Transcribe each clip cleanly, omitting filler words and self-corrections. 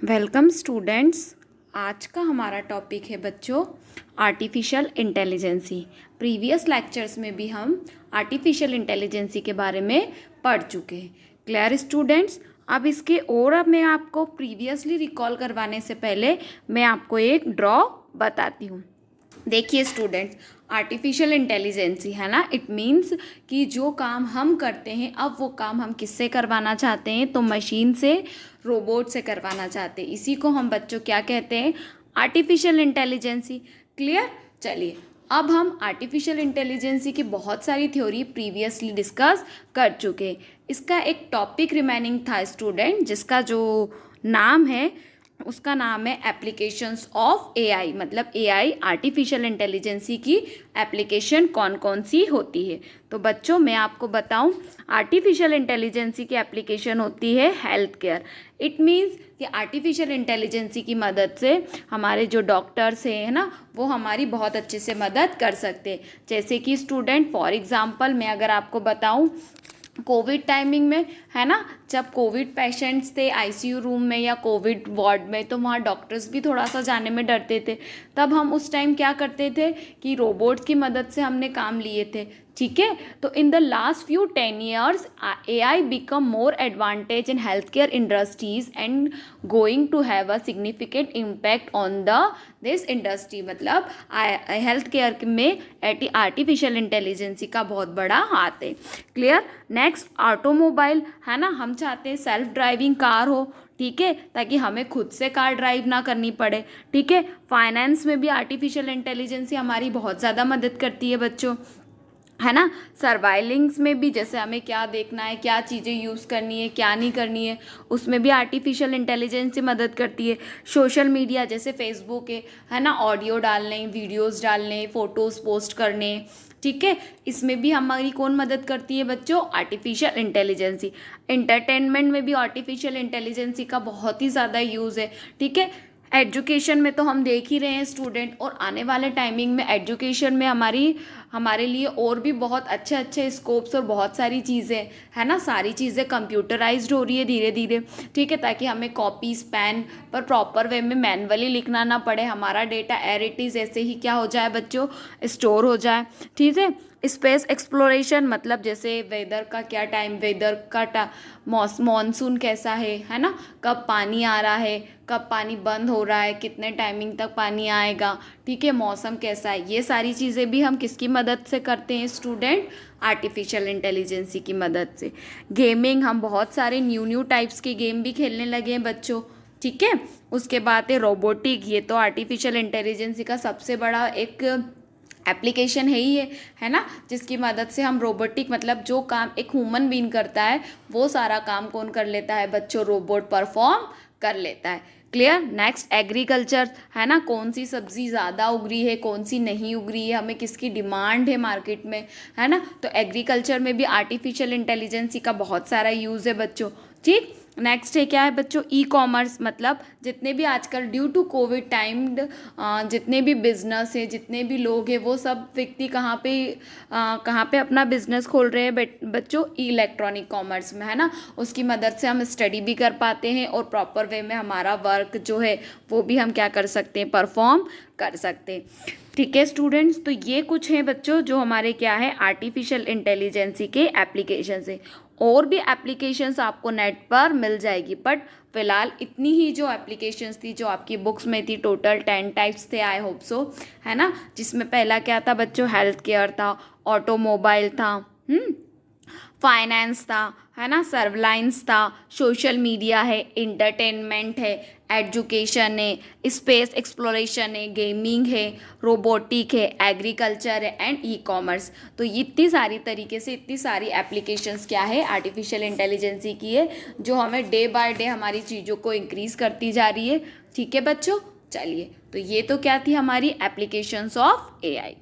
Welcome students. आज का हमारा टॉपिक है बच्चों आर्टिफिशियल इंटेलिजेंसी। प्रीवियस लेक्चर्स में भी हम आर्टिफिशियल इंटेलिजेंसी के बारे में पढ़ चुके हैं। Clear students? अब मैं आपको प्रीवियसली रिकॉल करवाने से पहले मैं आपको एक ड्रॉ बताती हूँ। देखिए स्टूडेंट्स, आर्टिफिशियल इंटेलिजेंसी है ना, इट मीन्स कि जो काम हम करते हैं अब वो काम हम किससे करवाना चाहते हैं, तो मशीन से, रोबोट से करवाना चाहते हैं। इसी को हम बच्चों क्या कहते हैं, आर्टिफिशियल इंटेलिजेंसी। क्लियर? चलिए, अब हम आर्टिफिशियल इंटेलिजेंसी की बहुत सारी थ्योरी प्रीवियसली डिस्कस कर चुके हैं। इसका एक टॉपिक रिमेनिंग था स्टूडेंट, जिसका जो नाम है उसका नाम है एप्लीकेशंस ऑफ एआई। मतलब एआई, आर्टिफिशियल इंटेलिजेंसी की एप्लीकेशन कौन कौन सी होती है। तो बच्चों मैं आपको बताऊं, आर्टिफिशियल इंटेलिजेंसी की एप्लीकेशन होती है हेल्थ केयर। इट मीन्स कि आर्टिफिशियल इंटेलिजेंसी की मदद से हमारे जो डॉक्टर्स हैं है ना, वो हमारी बहुत अच्छे से मदद कर सकते हैं। जैसे कि स्टूडेंट फॉर एग्जांपल मैं अगर आपको बताऊं, कोविड टाइमिंग में है ना, जब कोविड पेशेंट्स थे आईसीयू रूम में या कोविड वार्ड में, तो वहाँ डॉक्टर्स भी थोड़ा सा जाने में डरते थे। तब हम उस टाइम क्या करते थे कि रोबोट्स की मदद से हमने काम लिए थे। ठीक है, तो in the last few 10 years AI become more advantage in healthcare industries and going to have a significant impact on the this industry। मतलब हेल्थ केयर में आर्टिफिशियल इंटेलिजेंसी का बहुत बड़ा हाथ है। क्लियर? नेक्स्ट, ऑटोमोबाइल है ना, हम चाहते हैं सेल्फ ड्राइविंग कार हो, ठीक है, ताकि हमें खुद से कार ड्राइव ना करनी पड़े। ठीक है, फाइनेंस में भी आर्टिफिशियल इंटेलिजेंसी हमारी बहुत ज़्यादा मदद करती है बच्चों, है ना। सर्वाइलिंग्स में भी जैसे हमें क्या देखना है, क्या चीज़ें यूज़ करनी है, क्या नहीं करनी है, उसमें भी आर्टिफिशियल इंटेलिजेंस से मदद करती है। सोशल मीडिया जैसे फेसबुक है ना, ऑडियो डालने, वीडियोस डालने, फ़ोटोज़ पोस्ट करने, ठीक है, इसमें भी हमारी कौन मदद करती है बच्चों, आर्टिफिशियल इंटेलिजेंसी। एंटरटेनमेंट में भी आर्टिफिशियल इंटेलिजेंसी का बहुत ही ज़्यादा यूज़ है। ठीक है, एजुकेशन में तो हम देख ही रहे हैं स्टूडेंट, और आने वाले टाइमिंग में एजुकेशन में हमारे लिए और भी बहुत अच्छे अच्छे स्कोप्स और बहुत सारी चीज़ें है ना, सारी चीज़ें कंप्यूटराइज्ड हो रही है धीरे धीरे। ठीक है, ताकि हमें कॉपीज पेन पर प्रॉपर वे में मैनुअली लिखना ना पड़े, हमारा डेटा एज इट इज़ ऐसे ही क्या हो जाए बच्चों, स्टोर हो जाए। ठीक है, स्पेस एक्सप्लोरेशन मतलब जैसे वेदर का क्या टाइम, वेदर का मॉनसून कैसा है ना, कब पानी आ रहा है, कब पानी बंद हो रहा है, कितने टाइमिंग तक पानी आएगा, ठीक है, मौसम कैसा है, ये सारी चीज़ें भी हम किसकी मदद से करते हैं स्टूडेंट, आर्टिफिशियल इंटेलिजेंसी की मदद से। गेमिंग, हम बहुत सारे न्यू टाइप्स के गेम भी खेलने लगे हैं बच्चों। ठीक है, उसके बाद है रोबोटिक, ये तो आर्टिफिशियल इंटेलिजेंसी का सबसे बड़ा एक एप्लीकेशन है ही है ना, जिसकी मदद से हम रोबोटिक मतलब जो काम एक ह्यूमन बीइंग करता है वो सारा काम कौन कर लेता है बच्चों, रोबोट परफॉर्म कर लेता है। क्लियर? नेक्स्ट, एग्रीकल्चर है ना, कौन सी सब्जी ज़्यादा उग रही है, कौन सी नहीं उग रही है, हमें किसकी डिमांड है मार्केट में, है ना, तो एग्रीकल्चर में भी आर्टिफिशियल इंटेलिजेंसी का बहुत सारा यूज़ है बच्चों। ठीक, नेक्स्ट है क्या है बच्चों, ई कॉमर्स। मतलब जितने भी आजकल ड्यू टू कोविड टाइम्ड जितने भी बिजनेस है, जितने भी लोग हैं, वो सब व्यक्ति कहाँ पे अपना बिजनेस खोल रहे हैं बच्चों, इलेक्ट्रॉनिक कॉमर्स में, है ना। उसकी मदद से हम स्टडी भी कर पाते हैं और प्रॉपर वे में हमारा वर्क जो है वो भी हम क्या कर सकते हैं, परफॉर्म कर सकते हैं। ठीक है स्टूडेंट्स, तो ये कुछ हैं बच्चों जो हमारे क्या है, आर्टिफिशियल इंटेलिजेंसी के एप्लीकेशन है। और भी एप्लीकेशंस आपको नेट पर मिल जाएगी, बट फिलहाल इतनी ही जो एप्लीकेशंस थी जो आपकी बुक्स में थी, टोटल 10 टाइप्स थे, आई होप सो, है ना। जिसमें पहला क्या था बच्चों, हेल्थ केयर था, ऑटोमोबाइल था, फाइनेंस था, है ना, सर्वलाइंस था, सोशल मीडिया है, इंटरटेनमेंट है, एजुकेशन है, स्पेस एक्सप्लोरेशन है, गेमिंग है, रोबोटिक है, एग्रीकल्चर है एंड ई कॉमर्स। तो इतनी सारी तरीके से इतनी सारी एप्लीकेशंस क्या है, आर्टिफिशियल इंटेलिजेंसी की है, जो हमें डे बाय डे हमारी चीज़ों को इंक्रीज़ करती जा रही है। ठीक है बच्चों, चलिए, तो ये तो क्या थी हमारी एप्लीकेशंस ऑफ एआई।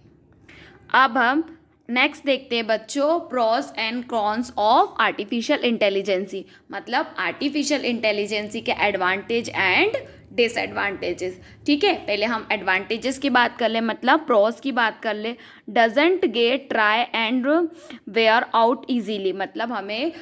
अब हम नेक्स्ट देखते हैं बच्चों, pros and cons of artificial intelligence. मतलब आर्टिफिशियल इंटेलिजेंसी के एडवांटेज एंड डिसएडवांटेजेस। ठीक है, पहले हम एडवांटेजेस की बात कर ले, मतलब प्रोस की बात कर ले। Doesn't get try and wear out easily, मतलब हमें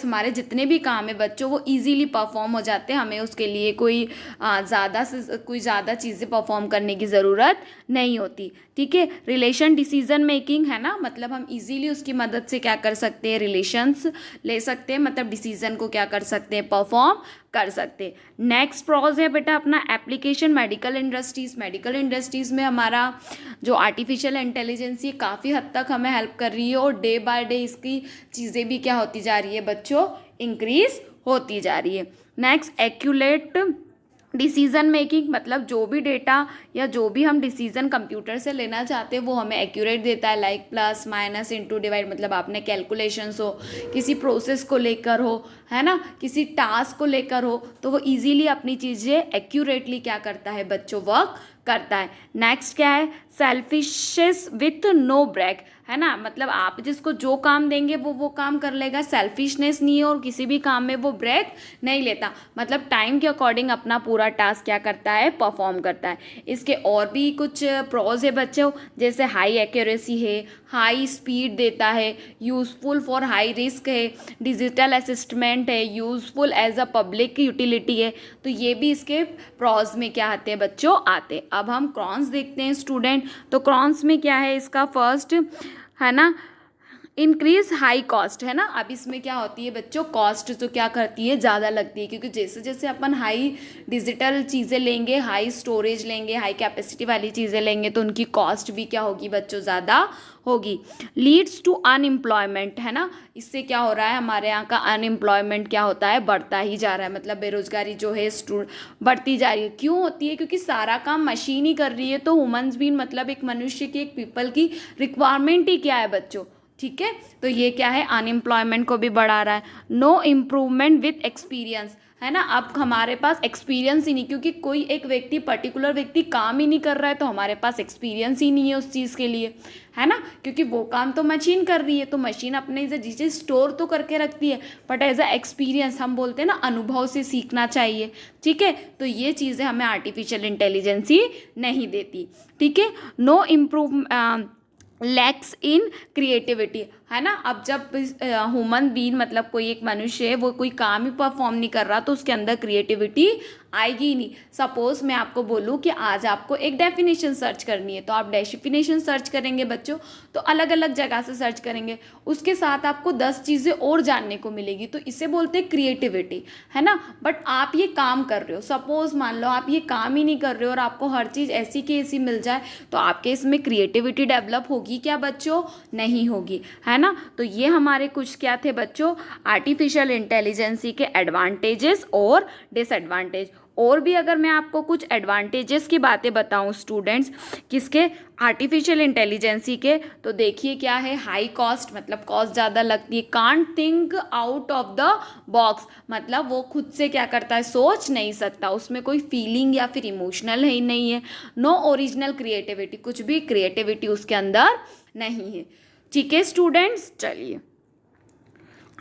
हमारे जितने भी काम है बच्चों वो ईजीली परफॉर्म हो जाते हैं, हमें उसके लिए कोई ज़्यादा चीज़ें परफॉर्म करने की ज़रूरत नहीं होती। ठीक है, रिलेशन डिसीजन मेकिंग है ना, मतलब हम इजीली उसकी मदद से क्या कर सकते हैं, रिलेशंस ले सकते हैं, मतलब डिसीजन को क्या कर सकते हैं, परफॉर्म कर सकते हैं। नेक्स्ट प्रॉज है बेटा अपना एप्लीकेशन मेडिकल इंडस्ट्रीज़ में हमारा जो आर्टिफिशियल इंटेलिजेंस ये काफ़ी हद तक हमें हेल्प कर रही है और डे बाय डे इसकी चीज़ें भी क्या होती जा रही है बच्चों, इंक्रीज होती जा रही है। नेक्स्ट एक्यूरेट डिसीज़न मेकिंग, मतलब जो भी डेटा या जो भी हम डिसीज़न कंप्यूटर से लेना चाहते हैं वो हमें एक्यूरेट देता है, like plus minus into divide, मतलब आपने कैलकुलेशंस हो, किसी प्रोसेस को लेकर हो, है ना, किसी टास्क को लेकर हो, तो वो इजीली अपनी चीज़ें एक्यूरेटली क्या करता है बच्चों, वर्क करता है। नेक्स्ट क्या है, सेल्फिशेस विथ नो ब्रेक, है ना, मतलब आप जिसको जो काम देंगे वो काम कर लेगा, सेल्फिशनेस नहीं है और किसी भी काम में वो ब्रेक नहीं लेता, मतलब टाइम के अकॉर्डिंग अपना पूरा टास्क क्या करता है, परफॉर्म करता है। इसके और भी कुछ प्रोज है बच्चों, जैसे हाई एक्यूरेसी है, हाई स्पीड देता है, यूजफुल फॉर हाई रिस्क है, डिजिटल असिस्टमेंट है, useful as a public utility है, तो ये भी इसके प्रोज में क्या आते हैं बच्चों, आते। अब हम क्रॉन्स देखते हैं स्टूडेंट, तो क्रॉन्स में क्या है इसका फर्स्ट, है ना, इंक्रीज हाई कॉस्ट, है ना। अब इसमें क्या होती है बच्चों, कॉस्ट जो क्या करती है, ज़्यादा लगती है, क्योंकि जैसे जैसे अपन हाई डिजिटल चीज़ें लेंगे, हाई स्टोरेज लेंगे, हाई कैपेसिटी वाली चीज़ें लेंगे, तो उनकी कॉस्ट भी क्या होगी बच्चों, ज़्यादा होगी। लीड्स टू अनएम्प्लॉयमेंट, है ना, इससे क्या हो रहा है, हमारे यहाँ का अनएम्प्लॉयमेंट क्या होता है, बढ़ता ही जा रहा है, मतलब बेरोजगारी जो है बढ़ती जा रही है। क्यों होती है, क्योंकि सारा काम मशीन ही कर रही है, तो ह्यूमन्स बीइंग मतलब एक मनुष्य की, एक पीपल की रिक्वायरमेंट ही क्या है बच्चों, ठीक है, तो ये क्या है, अनएम्प्लॉयमेंट को भी बढ़ा रहा है। नो इम्प्रूवमेंट विथ एक्सपीरियंस, है ना, अब हमारे पास एक्सपीरियंस ही नहीं, क्योंकि कोई एक व्यक्ति पर्टिकुलर व्यक्ति काम ही नहीं कर रहा है, तो हमारे पास एक्सपीरियंस ही नहीं है उस चीज़ के लिए, है ना, क्योंकि वो काम तो मशीन कर रही है, तो मशीन अपने से चीज़ें स्टोर तो करके रखती है, बट एज अ एक्सपीरियंस हम बोलते हैं ना, अनुभव से सीखना चाहिए, ठीक है, तो ये चीज़ें हमें आर्टिफिशियल इंटेलिजेंस ही नहीं देती, ठीक है। नो इम्प्रूव लैक्स इन क्रिएटिविटी, है ना, अब जब ह्यूमन बीइंग मतलब कोई एक मनुष्य है वो कोई काम ही परफॉर्म नहीं कर रहा, तो उसके अंदर क्रिएटिविटी आएगी ही नहीं। सपोज मैं आपको बोलूँ कि आज आपको एक डेफिनेशन सर्च करनी है, तो आप डेफिनेशन सर्च करेंगे बच्चों, तो अलग अलग जगह से सर्च करेंगे, उसके साथ आपको 10 चीज़ें और जानने को मिलेगी, तो इसे बोलते हैं क्रिएटिविटी, है ना। बट आप ये काम कर रहे हो, सपोज मान लो आप ये काम ही नहीं कर रहे हो और आपको हर चीज़ ऐसी की ऐसी मिल जाए, तो आपके इसमें क्रिएटिविटी डेवलप होगी क्या बच्चों, नहीं होगी, है ना। तो ये हमारे कुछ क्या थे बच्चों, आर्टिफिशियल इंटेलिजेंसी के एडवांटेजेस और डिसएडवांटेज। और भी अगर मैं आपको कुछ एडवांटेजेस की बातें बताऊं स्टूडेंट्स, किसके, आर्टिफिशियल इंटेलिजेंसी के, तो देखिए क्या है, हाई कॉस्ट, मतलब कॉस्ट ज़्यादा लगती है, can't think out of the box, मतलब वो खुद से क्या करता है, सोच नहीं सकता, उसमें कोई फीलिंग या फिर इमोशनल ही नहीं है। नो ओरिजिनल क्रिएटिविटी, कुछ भी क्रिएटिविटी उसके अंदर नहीं है, ठीक है स्टूडेंट्स। चलिए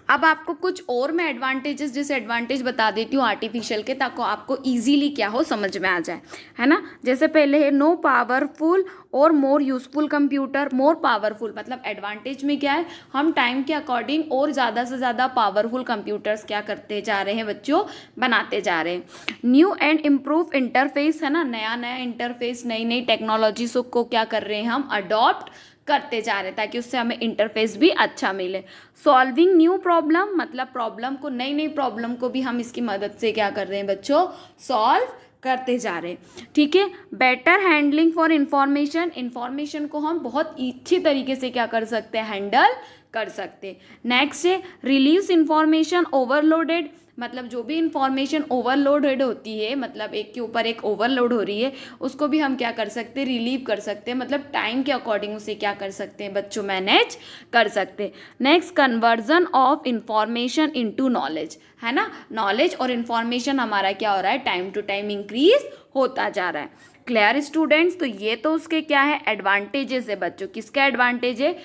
अब आपको कुछ और मैं एडवांटेजेस डिसएडवांटेज बता देती हूँ आर्टिफिशियल के, ताकि आपको इजीली क्या हो, समझ में आ जाए, है ना। जैसे पहले है नो पावरफुल और more useful computer, more powerful, मतलब एडवांटेज में क्या है, हम टाइम के अकॉर्डिंग और ज़्यादा से ज़्यादा पावरफुल कंप्यूटर्स क्या करते जा रहे हैं बच्चों, बनाते जा रहे हैं। न्यू एंड इम्प्रूव इंटरफेस, है ना, नया नया इंटरफेस, नई नई टेक्नोलॉजीज को क्या कर रहे हैं हम, अडॉप्ट करते जा रहे हैं, ताकि उससे हमें इंटरफेस भी अच्छा मिले। सॉल्विंग न्यू प्रॉब्लम, मतलब प्रॉब्लम को, नई नई प्रॉब्लम को भी हम इसकी मदद से क्या कर रहे हैं बच्चों, सॉल्व करते जा रहे हैं, ठीक है। Better handling for information, information को हम बहुत अच्छी तरीके से क्या कर सकते हैं, हैंडल कर सकते हैं। नेक्स्ट है रिलीव्स इंफॉर्मेशन ओवरलोडेड, मतलब जो भी इंफॉर्मेशन ओवरलोडेड होती है, मतलब एक के ऊपर एक ओवरलोड हो रही है, उसको भी हम क्या कर सकते हैं, रिलीव कर सकते हैं, मतलब टाइम के अकॉर्डिंग उसे क्या कर सकते हैं बच्चों, मैनेज कर सकते हैं। Next conversion of information into knowledge, है ना, नॉलेज और इन्फॉर्मेशन हमारा क्या हो रहा है, टाइम टू टाइम इंक्रीज होता जा रहा है। क्लियर स्टूडेंट्स, तो ये तो उसके क्या है, एडवांटेजेस है बच्चों, किसका एडवांटेज है,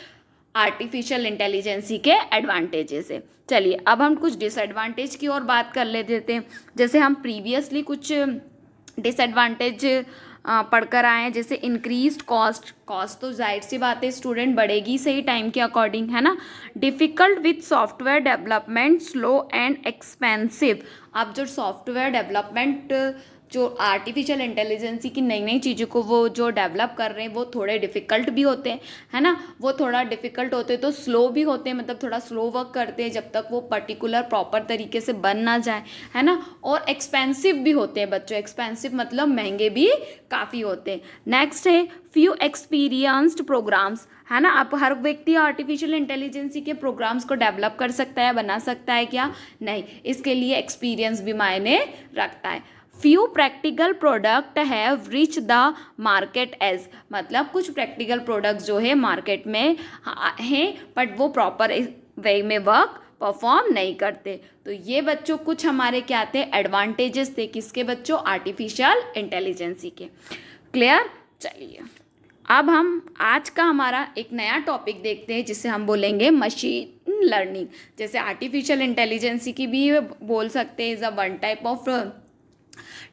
आर्टिफिशियल इंटेलिजेंसी के एडवांटेजेस है। चलिए अब हम कुछ डिसएडवांटेज की ओर बात कर लेते हैं। जैसे हम प्रीवियसली कुछ डिसएडवांटेज पढ़कर आए हैं, जैसे इंक्रीज्ड कॉस्ट तो जाहिर सी बात है स्टूडेंट बढ़ेगी सही टाइम के अकॉर्डिंग, है ना। Difficult with software development, slow and expensive. अब जो सॉफ्टवेयर डेवलपमेंट, जो आर्टिफिशियल इंटेलिजेंसी की नई नई चीज़ों को वो जो डेवलप कर रहे हैं वो थोड़े डिफ़िकल्ट भी होते हैं, है ना। वो थोड़ा डिफ़िकल्ट होते हैं तो स्लो भी होते हैं, मतलब थोड़ा स्लो वर्क करते हैं जब तक वो पर्टिकुलर प्रॉपर तरीके से बन ना जाए, है ना। और एक्सपेंसिव भी होते हैं बच्चों, एक्सपेंसिव मतलब महंगे भी काफ़ी होते हैं। नेक्स्ट है फ्यू एक्सपीरियंस्ड प्रोग्राम्स, है ना। अब हर व्यक्ति आर्टिफिशियल इंटेलिजेंसी के प्रोग्राम्स को डेवलप कर सकता है, बना सकता है क्या? नहीं, इसके लिए एक्सपीरियंस भी मायने रखता है। Few practical product have reach the market as, मतलब कुछ प्रैक्टिकल प्रोडक्ट्स जो है मार्केट में हैं बट वो प्रॉपर वे में वर्क परफॉर्म नहीं करते। तो ये बच्चों कुछ हमारे क्या थे, एडवांटेजेस थे किसके बच्चों, आर्टिफिशियल इंटेलिजेंसी के। क्लियर? चलिए अब हम आज का हमारा एक नया टॉपिक देखते हैं जिसे हम बोलेंगे मशीन लर्निंग। जैसे आर्टिफिशियल इंटेलिजेंसी की भी बोल सकते हैं, is a one type of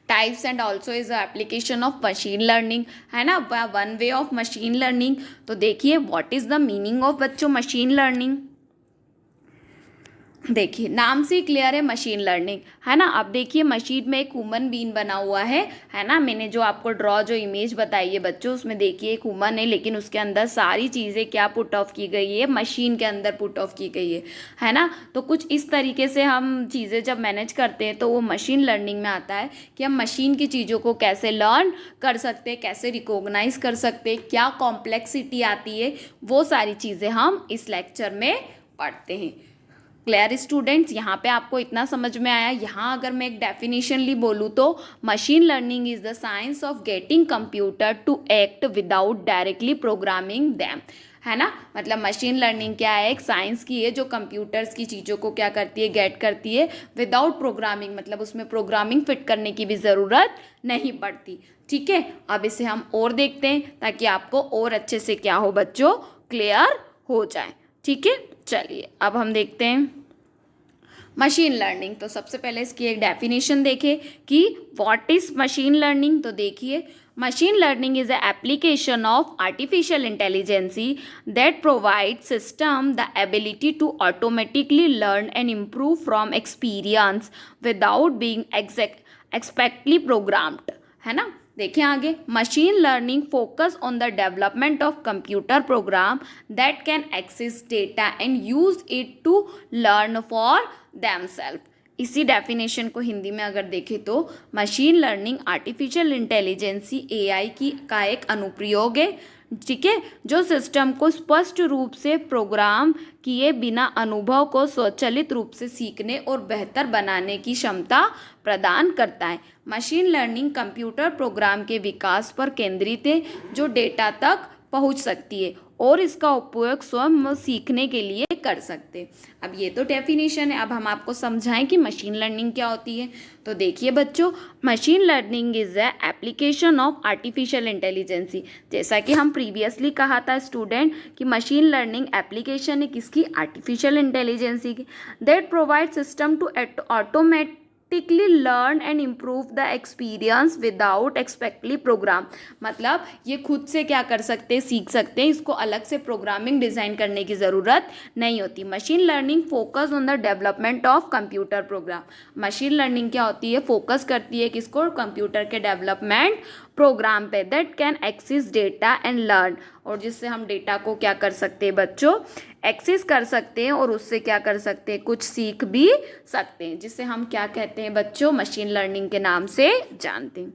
types and also is application of machine learning, है ना, one way of machine learning. तो देखिए what is the meaning of बच्चों मशीन लर्निंग। देखिए नाम से क्लियर है मशीन लर्निंग, है ना। अब देखिए मशीन में एक ह्यूमन बीन बना हुआ है ना। मैंने जो आपको जो इमेज बताई है बच्चों, उसमें देखिए एक ह्यूमन है लेकिन उसके अंदर सारी चीज़ें क्या पुट ऑफ की गई है, मशीन के अंदर पुट ऑफ की गई है ना। तो कुछ इस तरीके से हम चीज़ें जब मैनेज करते हैं तो वो मशीन लर्निंग में आता है कि हम मशीन की चीज़ों को कैसे लर्न कर सकते हैं, कैसे रिकॉग्नाइज कर सकते हैं, क्या कॉम्प्लेक्सिटी आती है, वो सारी चीज़ें हम इस लेक्चर में पढ़ते हैं। क्लियर स्टूडेंट्स, यहाँ पे आपको इतना समझ में आया। यहाँ अगर मैं एक डेफिनेशनली बोलूँ तो machine learning is the science of getting computer to act without directly programming them, है ना। मतलब मशीन लर्निंग क्या है, एक साइंस की है जो कंप्यूटर्स की चीज़ों को क्या करती है, गेट करती है विदाउट प्रोग्रामिंग, मतलब उसमें प्रोग्रामिंग फिट करने की भी ज़रूरत नहीं पड़ती। ठीक है, अब इसे हम और देखते हैं ताकि आपको और अच्छे से क्या हो बच्चों, क्लियर हो जाए। ठीक है, चलिए अब हम देखते हैं मशीन लर्निंग। तो सबसे पहले इसकी एक डेफिनेशन देखें कि व्हाट इज मशीन लर्निंग। तो देखिए machine learning is a application of artificial intelligence that provide system the ability to automatically learn and improve from experience without being explicitly programmed, है ना। देखिए आगे, machine learning focus on the development of computer program that can access data and use it to learn for themselves. इसी definition को हिंदी में अगर देखें तो machine learning artificial intelligence AI की का एक अनुप्रयोग है, ठीक है, जो सिस्टम को स्पष्ट रूप से प्रोग्राम किए बिना अनुभव को स्वचालित रूप से सीखने और बेहतर बनाने की क्षमता प्रदान करता है। मशीन लर्निंग कंप्यूटर प्रोग्राम के विकास पर केंद्रित है जो डेटा तक पहुंच सकती है और इसका उपयोग स्वयं सीखने के लिए कर सकते हैं। अब ये तो डेफिनेशन है, अब हम आपको समझाएं कि मशीन लर्निंग क्या होती है। तो देखिए बच्चों, machine learning is a application of artificial intelligence. जैसा कि हम प्रीवियसली कहा था स्टूडेंट कि मशीन लर्निंग एप्लीकेशन है किसकी, आर्टिफिशियल इंटेलिजेंसी की, that provide system to automatically learn and improve the experience without explicitly program. मतलब ये खुद से क्या कर सकते हैं, सीख सकते हैं, इसको अलग से प्रोग्रामिंग डिज़ाइन करने की ज़रूरत नहीं होती। Machine learning focus on the development of computer program. Machine learning क्या होती है, फोकस करती है किसको, कंप्यूटर के डेवलपमेंट प्रोग्राम पे, that can access data and learn, और जिससे हम डेटा को क्या कर सकते हैं बच्चों, एक्सेस कर सकते हैं और उससे क्या कर सकते हैं, कुछ सीख भी सकते हैं, जिसे हम क्या कहते हैं बच्चों, मशीन लर्निंग के नाम से जानते हैं।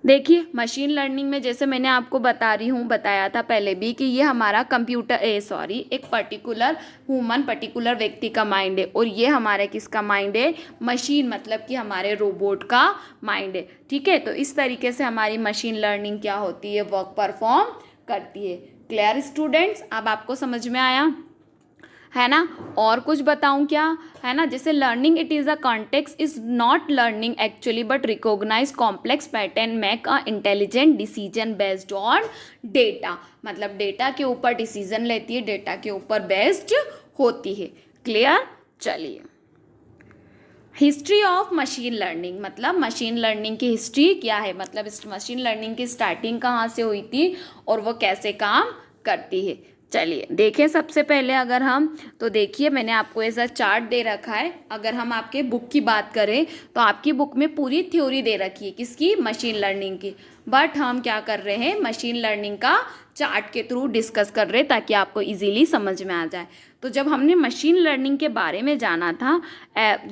देखिए मशीन लर्निंग में जैसे मैंने आपको बताया था पहले भी कि ये हमारा एक पर्टिकुलर ह्यूमन, पर्टिकुलर व्यक्ति का माइंड है, और ये हमारे किसका माइंड है, मशीन, मतलब कि हमारे रोबोट का माइंड है। ठीक है, तो इस तरीके से हमारी मशीन लर्निंग क्या होती है, वर्क परफॉर्म करती है। क्लियर स्टूडेंट्स, अब आपको समझ में आया, है ना। और कुछ बताऊं क्या, है ना, जैसे learning it is a context is not learning actually but recognise complex pattern make a intelligent decision based on data. मतलब डेटा के ऊपर डिसीजन लेती है, डेटा के ऊपर बेस्ड होती है। क्लियर, चलिए, हिस्ट्री ऑफ मशीन लर्निंग, मतलब मशीन लर्निंग की हिस्ट्री क्या है, मतलब इस मशीन लर्निंग की स्टार्टिंग कहाँ से हुई थी और वो कैसे काम करती है। चलिए देखें सबसे पहले अगर हम, तो देखिए मैंने आपको ऐसा चार्ट दे रखा है। अगर हम आपके बुक की बात करें तो आपकी बुक में पूरी थ्योरी दे रखी है, किसकी, मशीन लर्निंग की। बट हम क्या कर रहे हैं, मशीन लर्निंग का चार्ट के थ्रू डिस्कस कर रहे हैं ताकि आपको इजीली समझ में आ जाए। तो जब हमने मशीन लर्निंग के बारे में जाना था,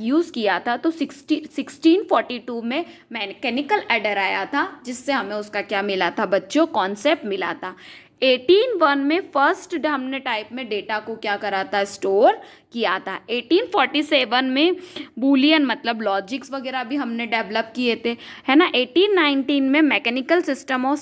यूज़ किया था, तो 1642 में मैकेनिकल एडर आया था, जिससे हमें उसका क्या मिला था बच्चों, कॉन्सेप्ट मिला था। 1801 में फर्स्ट हमने टाइप में डेटा को क्या करा था, स्टोर किया था। 1847 में बूलियन मतलब लॉजिक्स वगैरह भी हमने डेवलप किए थे, है ना। 1819 में mechanical system of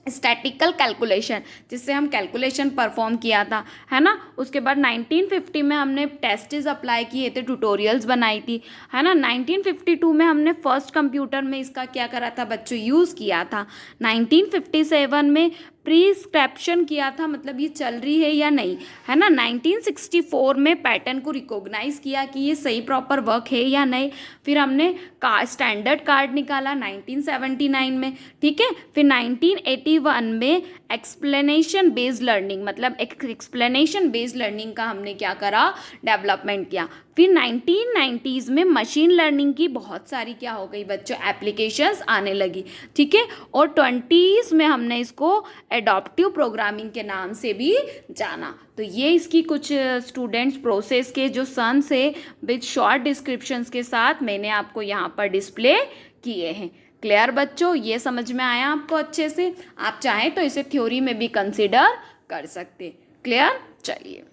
statistical calculation, जिससे हम कैलकुलेशन परफॉर्म किया था, है ना। उसके बाद 1950 में हमने टेस्ट्स अप्लाई किए थे, ट्यूटोरियल्स बनाई थी, है ना। 1952 में हमने फर्स्ट कंप्यूटर में इसका क्या करा था बच्चों, यूज़ किया था। 1957 में प्रिस्क्रिप्शन किया था, मतलब ये चल रही है या नहीं, है ना। 1964 में पैटर्न को रिकॉग्नाइज किया कि ये सही प्रॉपर वर्क है या नहीं। फिर हमने स्टैंडर्ड कार्ड निकाला 1979 में, ठीक है। फिर 1981 में एक्सप्लेनेशन बेस्ड लर्निंग, मतलब एक्सप्लेनेशन बेस्ड लर्निंग का हमने क्या करा, डेवलपमेंट किया। फिर 1990s में मशीन लर्निंग की बहुत सारी क्या हो गई बच्चों, एप्लीकेशंस आने लगी, ठीक है। और 20s में हमने इसको एडॉप्टिव प्रोग्रामिंग के नाम से भी जाना। तो ये इसकी कुछ स्टूडेंट्स प्रोसेस के जो सन्स है विद शॉर्ट डिस्क्रिप्शंस के साथ मैंने आपको यहाँ पर डिस्प्ले किए हैं। क्लियर बच्चों, ये समझ में आया आपको अच्छे से। आप चाहें तो इसे थ्योरी में भी कंसिडर कर सकते। क्लियर, चलिए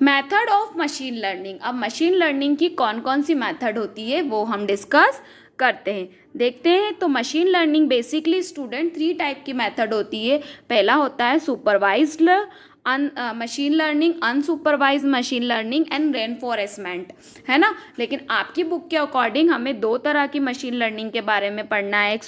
मेथड ऑफ मशीन लर्निंग। अब मशीन लर्निंग की कौन कौन सी मेथड होती है वो हम डिस्कस करते हैं, देखते हैं। तो machine learning basically student 3 type की मेथड होती है। पहला होता है supervised machine learning, unsupervised machine learning and reinforcement, है ना। लेकिन आपकी बुक के अकॉर्डिंग हमें 2 तरह की मशीन लर्निंग के बारे में पढ़ना है, एक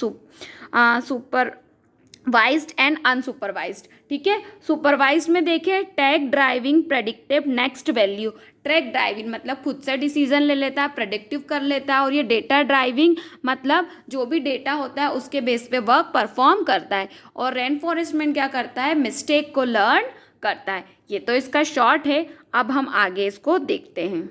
सुपरवाइज्ड एंड अनसुपरवाइज्ड, ठीक है। सुपरवाइज्ड में देखें, tag driving predictive next value. Track driving मतलब खुद से डिसीजन ले लेता है, प्रेडिक्टिव कर लेता है। और ये डेटा ड्राइविंग मतलब जो भी डेटा होता है उसके बेस पे वर्क परफॉर्म करता है। और रेनफोर्समेंट क्या करता है, मिस्टेक को लर्न करता है। ये तो इसका शॉर्ट है, अब हम आगे इसको देखते हैं।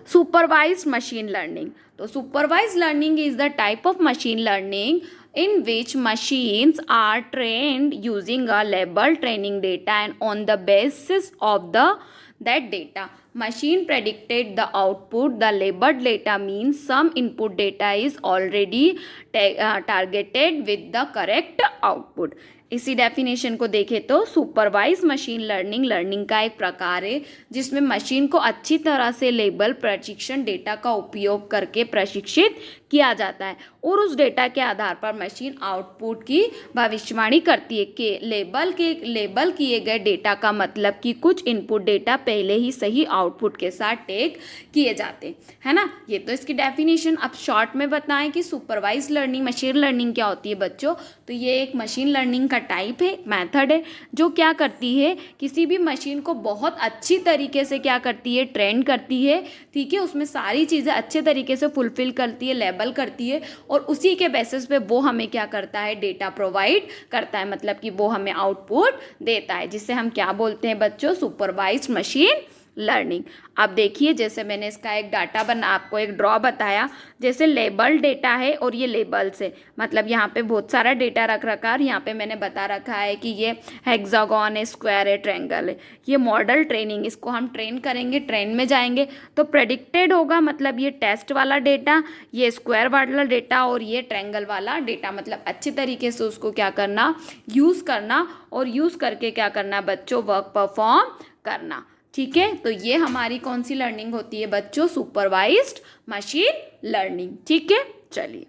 सुपरवाइज्ड मशीन लर्निंग, तो supervised learning is the type of machine learning in which machines are trained using a labeled training data, and on the basis of that data machine predicted the output. The labeled data means some input data is already targeted with the correct output. इसी definition को देखें तो supervise machine learning का एक प्रकार है जिसमें machine को अच्छी तरह से लेबल प्रशिक्षण डेटा का उपयोग करके प्रशिक्षित किया जाता है और उस डेटा के आधार पर मशीन आउटपुट की भविष्यवाणी करती है। कि लेबल किए गए डेटा का मतलब कि कुछ इनपुट डेटा पहले ही सही आउटपुट के साथ टैग किए जाते, है ना। ये तो इसकी डेफिनेशन। अब शॉर्ट में बताएं कि सुपरवाइज लर्निंग मशीन लर्निंग क्या होती है बच्चों। तो ये एक मशीन लर्निंग का टाइप है, मेथड है, जो क्या करती है, किसी भी मशीन को बहुत अच्छी तरीके से क्या करती है, ट्रेन करती है, ठीक है। उसमें सारी चीज़ें अच्छे तरीके से फुलफिल करती है, लेबल करती है और उसी के बेसिस पे वो हमें क्या करता है, डेटा प्रोवाइड करता है, मतलब कि वो हमें आउटपुट देता है, जिससे हम क्या बोलते हैं बच्चों, सुपरवाइज्ड मशीन लर्निंग। अब देखिए जैसे मैंने इसका एक डाटा आपको एक ड्रॉ बताया, जैसे लेबल डेटा है और ये लेबल्स है, मतलब यहाँ पे बहुत सारा डेटा रख रखा है। यहाँ पे मैंने बता रखा है कि ये हेक्सागोन है, स्क्वायर है, ट्रायंगल है। ये मॉडल ट्रेनिंग, इसको हम ट्रेन करेंगे, ट्रेन में जाएंगे तो प्रेडिक्टेड होगा, मतलब ये टेस्ट वाला डेटा, ये स्क्वायर वाला डेटा और ये ट्रायंगल वाला डेटा, मतलब अच्छे तरीके से उसको क्या करना, यूज़ करना और यूज़ करके क्या करना बच्चों, वर्क परफॉर्म करना, ठीक है। तो ये हमारी कौन सी लर्निंग होती है बच्चों, सुपरवाइज्ड मशीन लर्निंग, ठीक है। चलिए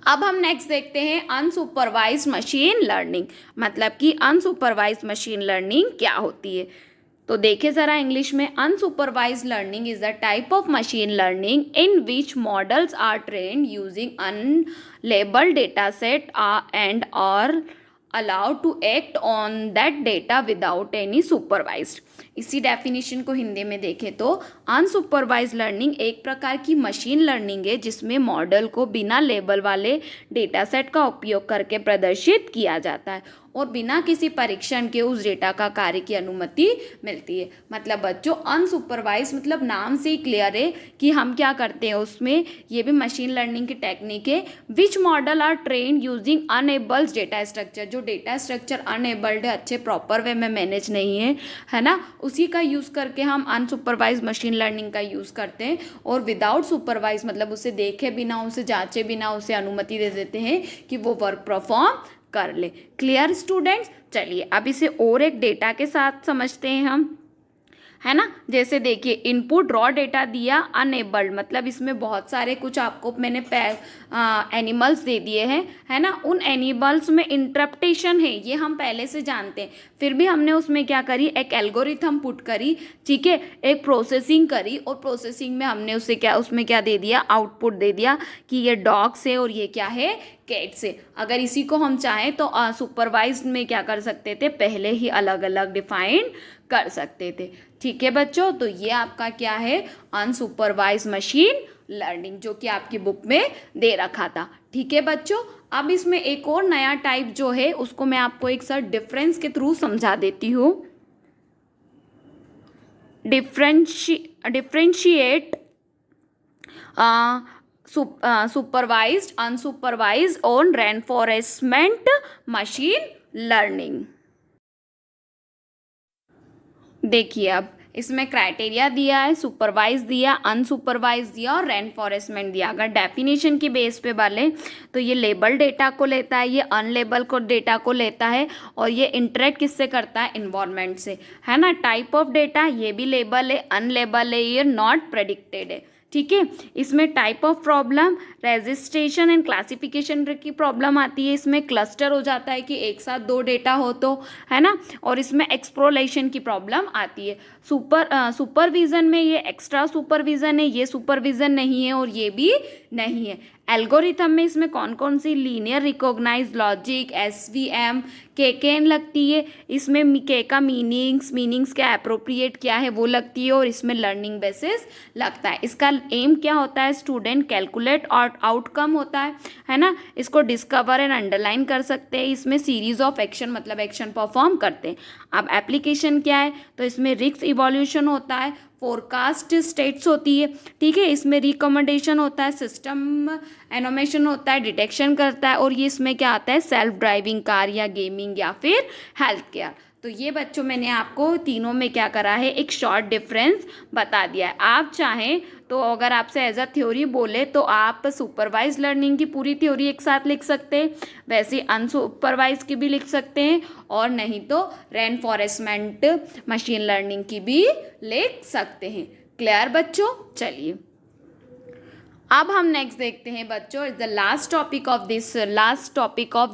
अब हम नेक्स्ट देखते हैं अनसुपरवाइज्ड मशीन लर्निंग, मतलब कि अनसुपरवाइज्ड मशीन लर्निंग क्या होती है। तो देखिए ज़रा इंग्लिश में, unsupervised learning is the type of machine learning in which models are trained using unlabelled data set and और allowed to act on that data without any supervised। इसी definition को हिंदी में देखें तो अनसुपरवाइज लर्निंग एक प्रकार की मशीन लर्निंग है जिसमें मॉडल को बिना लेबल वाले डेटा सेट का उपयोग करके प्रदर्शित किया जाता है और बिना किसी परीक्षण के उस डेटा का कार्य की अनुमति मिलती है। मतलब बच्चों अनसुपरवाइज मतलब नाम से ही क्लियर है कि हम क्या करते हैं उसमें, ये भी मशीन लर्निंग की टेक्निक है। Which model are train using unlabelled data structure, जो डेटा स्ट्रक्चर अनएबल्ड है, अच्छे प्रॉपर वे में मैनेज नहीं है ना, उसी का यूज़ करके हम अनसुपरवाइज मशीन लर्निंग का यूज़ करते हैं। और विदाउट सुपरवाइज मतलब उसे देखे बिना, उसे जांचे बिना उसे अनुमति दे देते हैं कि वो वर्क परफॉर्म कर ले। Clear students? चलिए अब इसे और एक डेटा के साथ समझते हैं हम, है ना। जैसे देखिए इनपुट रॉ डेटा दिया अनएबल्ड, मतलब इसमें बहुत सारे कुछ आपको मैंने एनिमल्स दे दिए हैं, है ना। उन एनिमल्स में इंटरप्टेशन है, ये हम पहले से जानते हैं, फिर भी हमने उसमें क्या करी, एक एल्गोरिथम पुट करी, ठीक है, एक प्रोसेसिंग करी और प्रोसेसिंग में हमने उसे क्या, उसमें क्या दे दिया, आउटपुट दे दिया कि ये डॉग्स है और ये क्या है, कैट से। अगर इसी को हम चाहें तो सुपरवाइज्ड में क्या कर सकते थे, पहले ही अलग अलग डिफाइन कर सकते थे। ठीक है बच्चों, तो ये आपका क्या है, अनसुपरवाइज मशीन लर्निंग, जो कि आपकी बुक में दे रखा था। ठीक है बच्चों, अब इसमें एक और नया टाइप जो है उसको मैं आपको एक साथ डिफरेंस के थ्रू समझा देती हूँ। डिफरेंशिएट सुपरवाइज्ड, अनसुपरवाइज्ड और रेनफोर्समेंट मशीन लर्निंग। देखिए अब इसमें क्राइटेरिया दिया है, सुपरवाइज दिया, अनसुपरवाइज दिया और रेनफोर्समेंट दिया। अगर डेफिनेशन की बेस पे बोले तो ये लेबल डेटा को लेता है, ये अनलेबल को डेटा को लेता है और ये इंटरेक्ट किससे करता है, इन्वायरमेंट से, है ना। टाइप ऑफ डेटा ये भी लेबल है, अनलेबल है, ये नॉट प्रेडिक्टेड है। ठीक है, इसमें type of problem registration and classification की प्रॉब्लम आती है, इसमें क्लस्टर हो जाता है कि एक साथ दो डेटा हो तो, है ना। और इसमें एक्सप्लोरेशन की प्रॉब्लम आती है। सुपरविजन में ये एक्स्ट्रा सुपरविजन है, ये सुपरविजन नहीं है और ये भी नहीं है। एल्गोरिथम में इसमें कौन कौन सी, लीनियर रिकॉग्नाइज लॉजिक, एसवीएम, केन लगती है, इसमें के का मीनिंग्स क्या अप्रोप्रिएट क्या है वो लगती है और इसमें लर्निंग बेसिस लगता है। इसका एम क्या होता है, स्टूडेंट कैलकुलेट और आउटकम होता है ना। इसको डिस्कवर एंड अंडरलाइन कर सकते हैं। इसमें सीरीज ऑफ एक्शन मतलब एक्शन परफॉर्म करते हैं। अब एप्लीकेशन क्या है, तो इसमें रिस्क इवोल्यूशन होता है, फोरकास्ट स्टेट्स होती है, ठीक है, इसमें रिकमेंडेशन होता है, सिस्टम एनोमेशन होता है, डिटेक्शन करता है और ये इसमें क्या आता है, सेल्फ ड्राइविंग कार या गेमिंग या फिर हेल्थ केयर। तो ये बच्चों मैंने आपको तीनों में क्या करा है, एक शॉर्ट डिफरेंस बता दिया है। आप चाहें तो अगर आपसे एज अ थ्योरी बोले तो आप सुपरवाइज लर्निंग की पूरी थ्योरी एक साथ लिख सकते हैं, वैसे अनसुपरवाइज की भी लिख सकते हैं और नहीं तो रेनफोर्समेंट मशीन लर्निंग की भी लिख सकते हैं। क्लियर बच्चों? चलिए अब हम नेक्स्ट देखते हैं बच्चों, the last topic of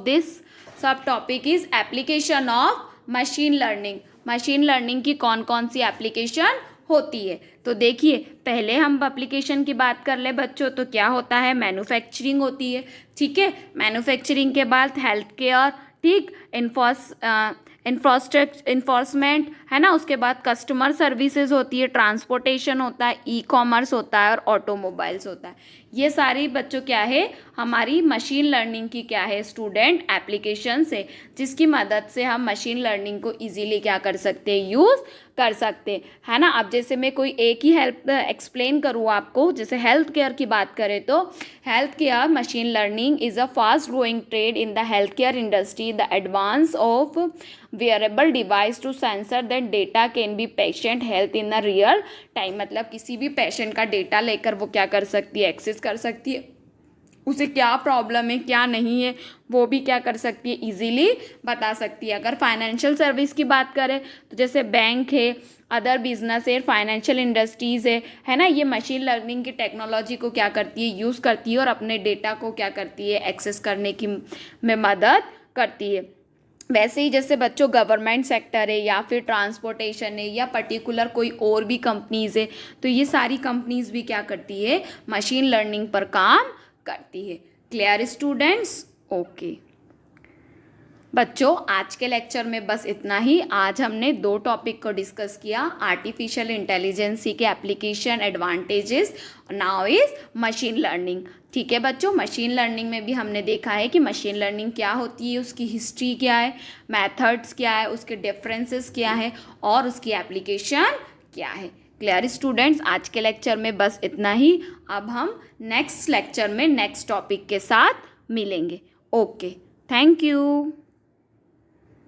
this sub topic is application of machine learning. Machine learning की कौन कौन सी एप्लीकेशन होती है, तो देखिए पहले हम एप्लीकेशन की बात कर ले बच्चों, तो क्या होता है, मैन्युफैक्चरिंग होती है, ठीक है, मैन्युफैक्चरिंग के बाद हेल्थ केयर, ठीक, इन्फोर्समेंट, है ना, उसके बाद कस्टमर सर्विसेज होती है, ट्रांसपोर्टेशन होता है, ई कॉमर्स होता है और ऑटोमोबाइल्स होता है। ये सारी बच्चों क्या है, हमारी मशीन लर्निंग की क्या है, स्टूडेंट एप्लीकेशन है, जिसकी मदद से हम मशीन लर्निंग को इजीली क्या कर सकते हैं, यूज़ कर सकते हैं, है ना। अब जैसे मैं कोई एक ही हेल्प एक्सप्लेन करूँ आपको, जैसे हेल्थ केयर की बात करें तो health care machine learning is a fast growing trade in the health care industry. The advance of wearable device to sensor that data can be patient health in a real time। मतलब किसी भी patient का data लेकर वो क्या कर सकती है, एक्सेस कर सकती है, उसे क्या प्रॉब्लम है क्या नहीं है वो भी क्या कर सकती है, इजीली बता सकती है। अगर फाइनेंशियल सर्विस की बात करें तो जैसे बैंक है, अदर बिजनेस है, फाइनेंशियल इंडस्ट्रीज़ है ना, ये मशीन लर्निंग की टेक्नोलॉजी को क्या करती है, यूज़ करती है और अपने डेटा को क्या करती है, एक्सेस करने की में मदद करती है। वैसे ही जैसे बच्चों गवर्नमेंट सेक्टर है या फिर ट्रांसपोर्टेशन है या पर्टिकुलर कोई और भी कंपनीज़ है, तो ये सारी कंपनीज़ भी क्या करती है, मशीन लर्निंग पर काम करती है। Clear students? ओके। बच्चों आज के लेक्चर में बस इतना ही। आज हमने 2 टॉपिक को डिस्कस किया, आर्टिफिशियल इंटेलिजेंसी के application, advantages, now is machine learning. ठीक है बच्चों, मशीन लर्निंग में भी हमने देखा है कि मशीन लर्निंग क्या होती है, उसकी हिस्ट्री क्या है, मेथड्स क्या है, उसके डिफरेंसेस क्या है और उसकी एप्लीकेशन क्या है। क्लियर स्टूडेंट्स, आज के लेक्चर में बस इतना ही। अब हम नेक्स्ट लेक्चर में नेक्स्ट टॉपिक के साथ मिलेंगे। Okay, thank you.